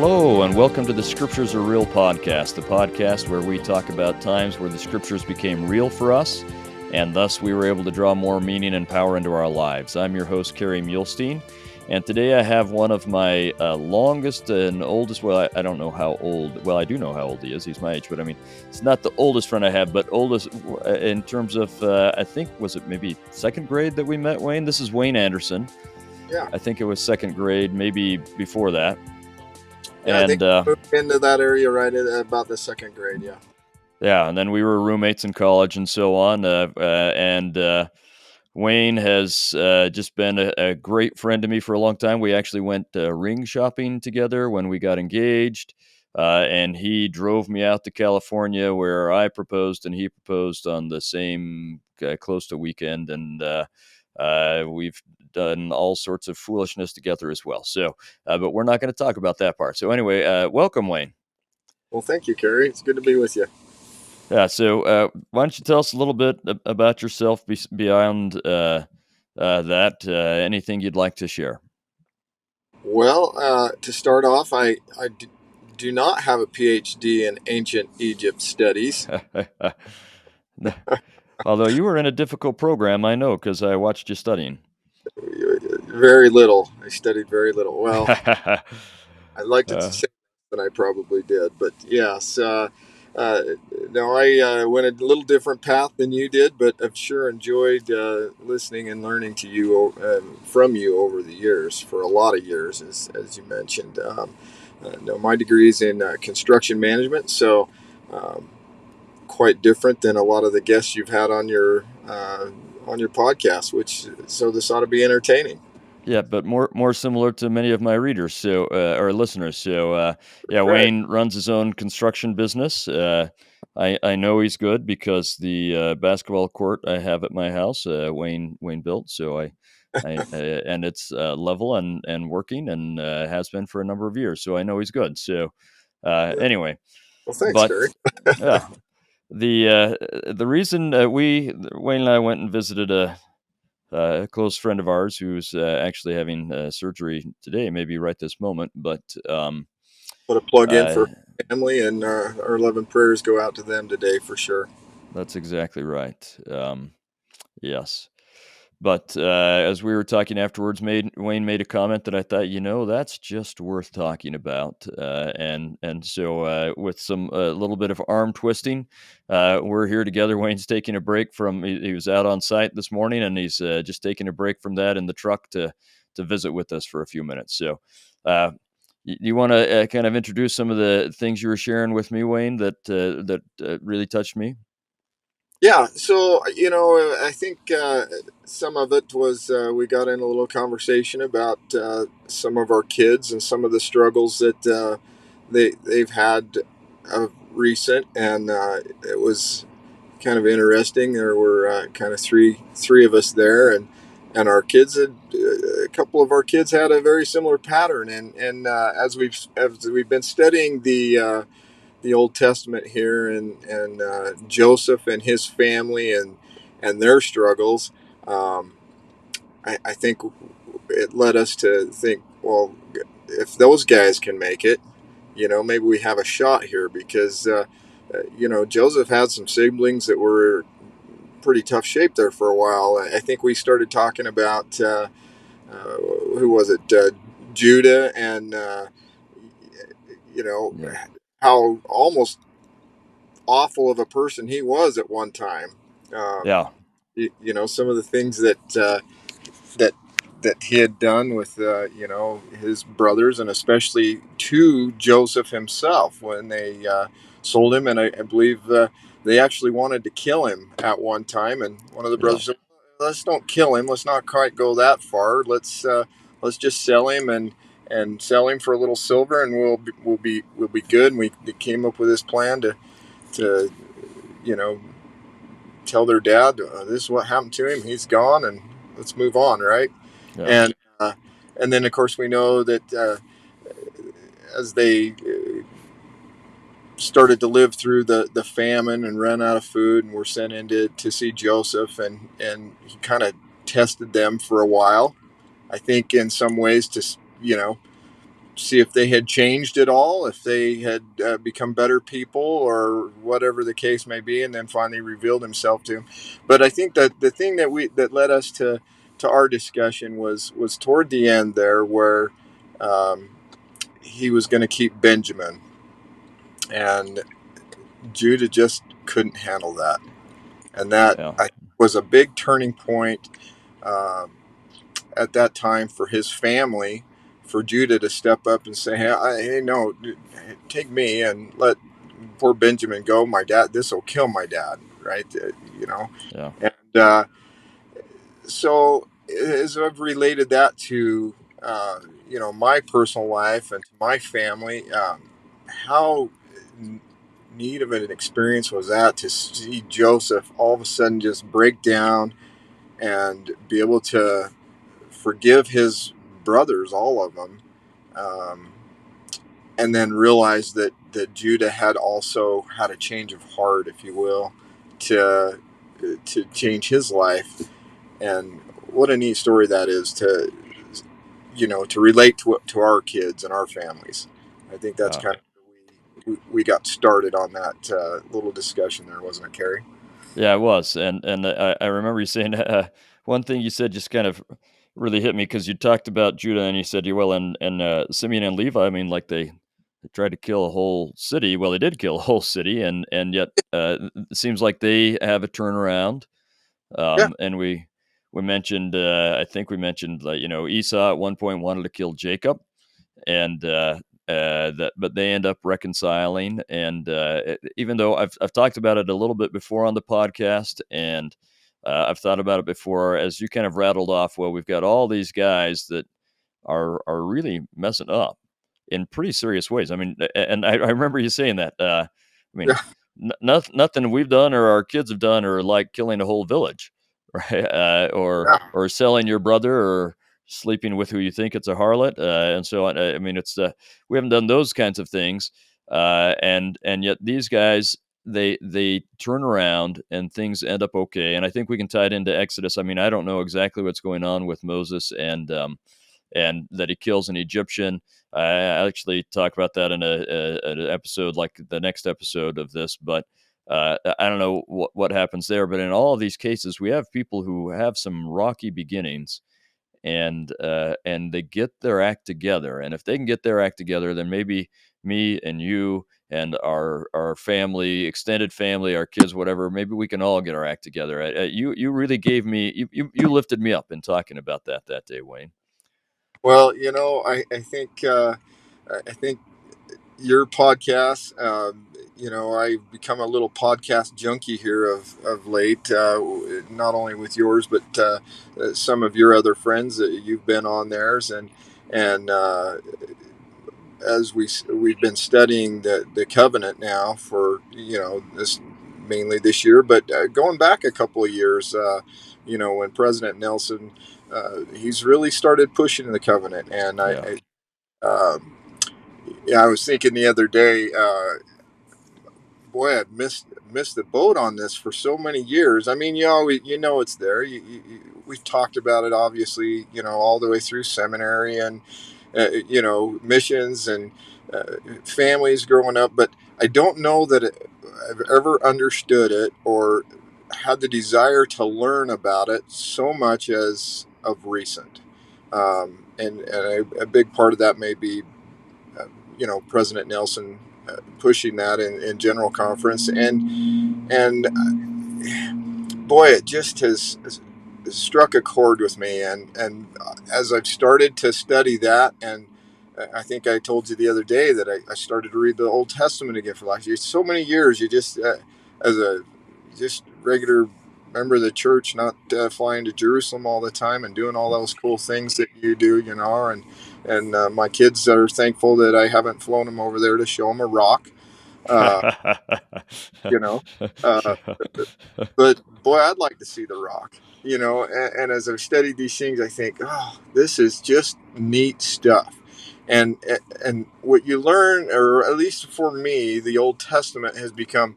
Hello, and welcome to the Scriptures Are Real podcast, the podcast where we talk about times where the Scriptures became real for us, and thus we were able to draw more meaning and power into our lives. I'm your host, Kerry, and today I have one of my longest and oldest, I don't know how old, I do know how old he is, he's my age, but I mean, it's not the oldest friend I have, but oldest in terms of, I think, was it maybe second grade that we met, Wayne? This is Wayne Anderson. Yeah. I think it was second grade, maybe before that. Yeah, I think And we moved into that area right at about the second grade. Yeah. yeah, and then we were roommates in college and so on. Wayne has just been a great friend to me for a long time. We actually went ring shopping together when we got engaged, and he drove me out to California where I proposed and he proposed on the same close to weekend, and we've done all sorts of foolishness together as well. So, but we're not going to talk about that part. So anyway, welcome, Wayne. Well, thank you, Kerry. It's good to be with you. Yeah. So, why don't you tell us a little bit about yourself beyond that? Anything you'd like to share? Well, to start off, do not have a PhD in ancient Egypt studies. Although you were in a difficult program, I know because I watched you studying. Very little. I studied very little. Well, I'd like to uh, say that I probably did, but yes. Uh, no, I went a little different path than you did, but I've sure enjoyed listening and learning to you from you over the years, for a lot of years, as you mentioned. No, my degree is in construction management, so um, quite different than a lot of the guests you've had on your podcast. So this ought to be entertaining. Yeah, but more similar to many of my readers, so or listeners. So yeah, Right. Wayne runs his own construction business. I know he's good because the basketball court I have at my house, Wayne built. So and it's level and working and has been for a number of years. So I know he's good. So anyway, Well, thanks, but Kerry. yeah, the reason Wayne and I went and visited a close friend of ours who's actually having surgery today, maybe right this moment. But Put a plug in uh, for family, and our love and prayers go out to them today for sure. that's exactly right. Yes. But as we were talking afterwards, Wayne made a comment that I thought, that's just worth talking about. And so with some little bit of arm twisting, we're here together. Wayne's taking a break from. He was out on site this morning, and he's just taking a break from that in the truck to visit with us for a few minutes. So, you want to kind of introduce some of the things you were sharing with me, Wayne, that really touched me? Yeah, so I think some of it was we got in a little conversation about some of our kids and some of the struggles that they've had recent, and it was kind of interesting. There were kind of three of us there, and our kids had a couple of our kids had a very similar pattern, and as we've been studying the Old Testament here, and Joseph and his family and their struggles, um, I think it led us to think, well, if those guys can make it, maybe we have a shot here, because Joseph had some siblings that were pretty tough shape there for a while. I think we started talking about who was it, Judah, and you know Yeah. how almost awful of a person he was at one time. Um, Yeah. some of the things that that he had done with his brothers, and especially to Joseph himself, when they sold him, and I believe they actually wanted to kill him at one time, and one of the Yeah. brothers said, "Let's don't kill him. Let's not quite go that far. Let's just sell him, and sell him for a little silver, and we'll be good." And we came up with this plan to you know tell their dad, this is what happened to him. He's gone, and let's move on, right? Yeah. And and then of course we know that as they started to live through the famine and ran out of food, and were sent in to see Joseph, and he kind of tested them for a while. I think in some ways to see if they had changed at all, if they had become better people, or whatever the case may be, and then finally revealed himself to him. But I think that the thing that led us to our discussion was toward the end there, where um, he was going to keep Benjamin, and Judah just couldn't handle that, and that Yeah. was a big turning point. Um, at that time for his family, for Judah to step up and say, "Hey, no, take me and let poor Benjamin go. My dad, this will kill my dad, right?" You know, Yeah. and so as I've related that to my personal life and to my family, how neat of an experience was that to see Joseph all of a sudden just break down and be able to forgive his brothers, all of them, um, and then realize that Judah had also had a change of heart, if you will, to to change his life. And what a neat story that is to to relate to our kids and our families. I think that's Yeah. kind of we got started on that little discussion there, wasn't it, Kerry? Yeah, it was, and I remember you saying one thing you said just kind of really hit me because you talked about Judah and you said, "You well, and Simeon and Levi, I mean, like they tried to kill a whole city. Well, they did kill a whole city, and yet it seems like they have a turnaround." Yeah. And we mentioned, I think we mentioned, like, Esau at one point wanted to kill Jacob, and that but they end up reconciling. And even though I've talked about it a little bit before on the podcast, and I've thought about it before, as you kind of rattled off, well, we've got all these guys that are really messing up in pretty serious ways. I mean, and I remember you saying that. I mean, Yeah. nothing we've done or our kids have done are like killing a whole village, right? Yeah. Or selling your brother, or sleeping with who you think it's a harlot, and so on. I mean, it's we haven't done those kinds of things, and yet these guys, they turn around and things end up okay. And I think we can tie it into Exodus. I mean, I don't know exactly what's going on with Moses, and that he kills an Egyptian. I actually talk about that in an episode, like the next episode of this, but I don't know what happens there. But in all of these cases, we have people who have some rocky beginnings, and they get their act together. And if they can get their act together, then maybe me and you and our family, extended family, our kids, whatever, maybe we can all get our act together. You really gave me you lifted me up in talking about that day, Wayne. Well, I think your podcast. I've become a little podcast junkie here of late. Not only with yours, but some of your other friends that you've been on theirs, and as we've been studying the covenant now for this mainly this year, but going back a couple of years, when President Nelson. He's really started pushing the covenant, and Yeah. yeah, I was thinking the other day, boy, I'd missed the boat on this for so many years. I mean, it's there. We've talked about it, obviously, all the way through seminary and missions and families growing up. But I don't know that I've ever understood it or had the desire to learn about it so much as of recent. And a big part of that may be President Nelson pushing that in general conference, and boy, it just has struck a chord with me. And as I've started to study that, and I think I told you the other day that I started to read the Old Testament again for last year. So many years, you just as a just regular member of the church, not flying to Jerusalem all the time and doing all those cool things that you do, and my kids are thankful that I haven't flown them over there to show them a rock, uh, you know. Uh, but boy, I'd like to see the rock, and as I've studied these things, I think, oh, this is just neat stuff. And what you learn, or at least for me, the Old Testament has become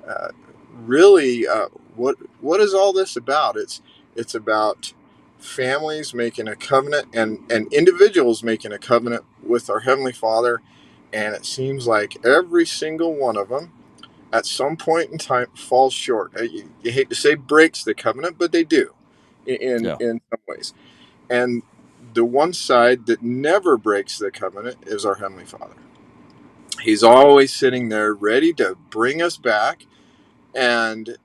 uh, really what is all this about? It's about families making a covenant, and individuals making a covenant with our Heavenly Father. And it seems like every single one of them at some point in time falls short. You hate to say breaks the covenant, but they do Yeah. in some ways. And the one side that never breaks the covenant is our Heavenly Father. He's always sitting there ready to bring us back and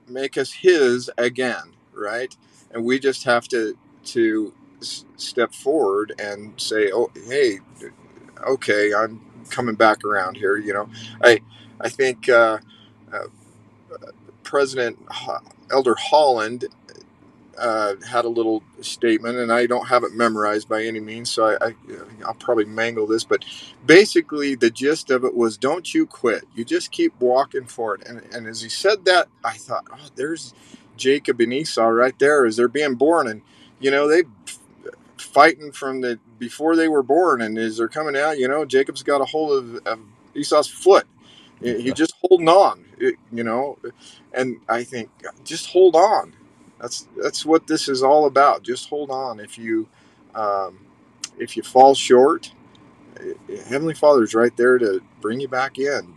make us his again, right? And we just have to step forward and say, "Oh, hey, okay, I'm coming back around here." I think uh, President Elder Holland had a little statement, and I don't have it memorized by any means, so I'll probably mangle this. But basically, the gist of it was, "Don't you quit. You just keep walking forward." And as he said that, I thought, "Oh, there's Jacob and Esau right there as they're being born, and they fighting from the before they were born, and as they're coming out, Jacob's got a hold of Esau's foot. He just holding on, and I think, just hold on. That's what this is all about. Just hold on. Um, if you fall short, Heavenly Father's right there to bring you back in.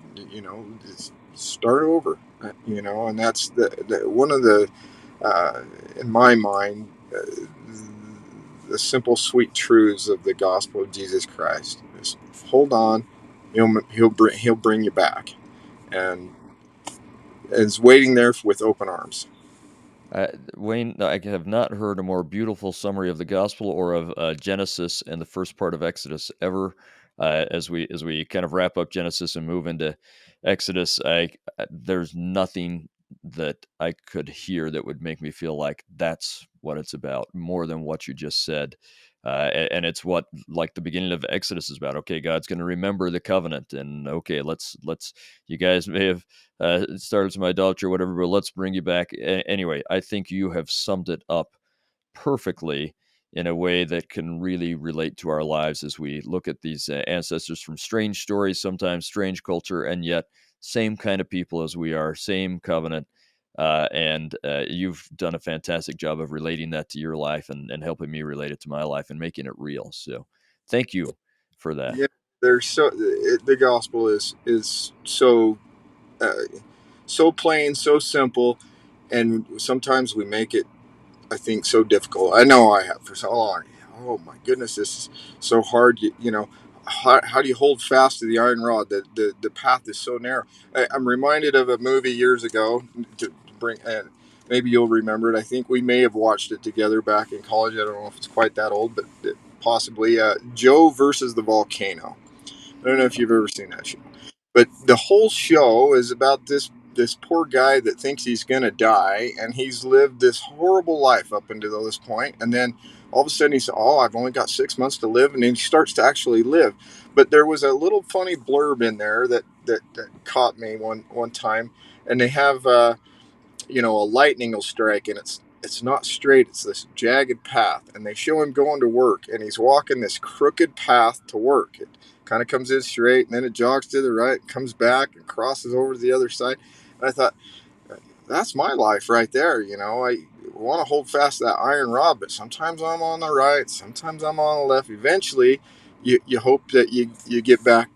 Just start over. And that's the one of the in my mind, the simple, sweet truths of the gospel of Jesus Christ. Just hold on. He'll bring you back, and is waiting there with open arms. Wayne, I have not heard a more beautiful summary of the gospel or of Genesis and the first part of Exodus ever. As we kind of wrap up Genesis and move into Exodus, there's nothing that I could hear that would make me feel like that's what it's about more than what you just said. And it's what like the beginning of Exodus is about. Okay, God's going to remember the covenant, and okay, let's. You guys may have started some idolatry or whatever, but let's bring you back. Anyway, I think you have summed it up perfectly in a way that can really relate to our lives as we look at these ancestors from strange stories, sometimes strange culture, and yet same kind of people as we are, same covenant. And you've done a fantastic job of relating that to your life and helping me relate it to my life and making it real. So thank you for that. Yeah, the gospel is uh, so plain, so simple, and sometimes we make it, I think, so difficult. I know I have for so long. Oh my goodness, this is so hard. How do you hold fast to the iron rod? The path is so narrow. I'm reminded of a movie years ago. To bring, and maybe you'll remember it. I think we may have watched it together back in college. I don't know if it's quite that old, but possibly. Joe versus the volcano. I don't know if you've ever seen that show, but the whole show is about this poor guy that thinks he's gonna die, and he's lived this horrible life up until this point, and then all of a sudden he says, "Oh, I've only got 6 months to live," and then he starts to actually live. But there was a little funny blurb in there that caught me one time, and they have a lightning will strike, and it's not straight, it's this jagged path, and they show him going to work, and he's walking this crooked path to work. It kind of comes in straight, and then it jogs to the right, comes back and crosses over to the other side. And I thought, that's my life right there. I want to hold fast to that iron rod, but sometimes I'm on the right, sometimes I'm on the left. Eventually you hope that you get back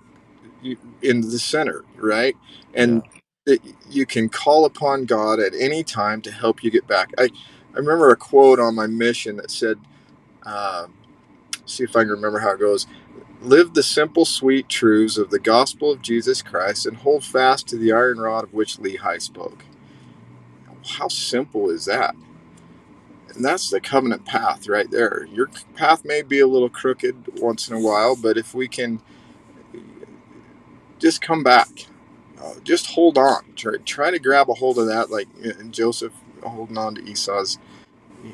in the center, right? And Yeah. it, you can call upon God at any time to help you get back. I remember a quote on my mission that said, uh, see if I can remember how it goes: "Live the simple, sweet truths of the gospel of Jesus Christ and hold fast to the iron rod of which Lehi spoke." How simple is that? And that's the covenant path right there. Your path may be a little crooked once in a while, but if we can just come back. Just hold on. Try to grab a hold of that, like Joseph holding on to Esau's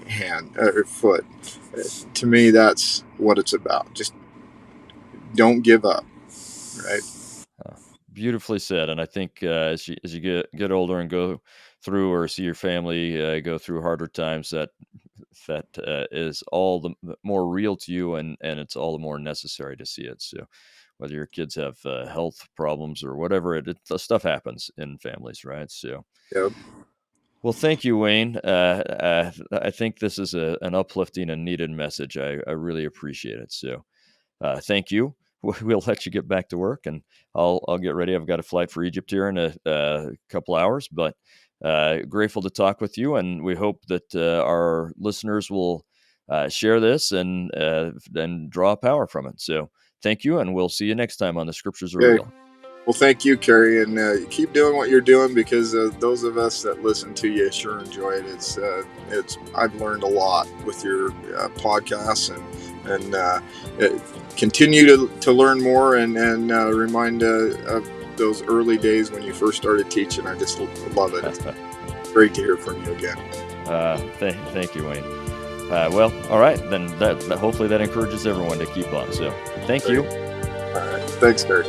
hand or foot. To me, that's what it's about. Just don't give up, right? Uh, Beautifully said, and I think as you get older and go through or see your family go through harder times, that is all the more real to you, and it's all the more necessary to see it. So, whether your kids have health problems or whatever, the stuff happens in families, right? So, Yep. Well, thank you, Wayne. I think this is an uplifting and needed message. I really appreciate it. So, thank you. We'll let you get back to work, and I'll get ready. I've got a flight for Egypt here in a couple hours, but grateful to talk with you, and we hope that our listeners will share this and draw power from it. So, thank you, and we'll see you next time on the Scriptures Are Okay. Real. Well, thank you, Kerry, and keep doing what you're doing because those of us that listen to you sure enjoy it. It's I've learned a lot with your podcasts and continue to learn more and remind of those early days when you first started teaching. I just love it. It's great to hear from you again. Thank you, Wayne. Well, all right, then hopefully that encourages everyone to keep on. So, thank Great. you. All right. Thanks, Kerry.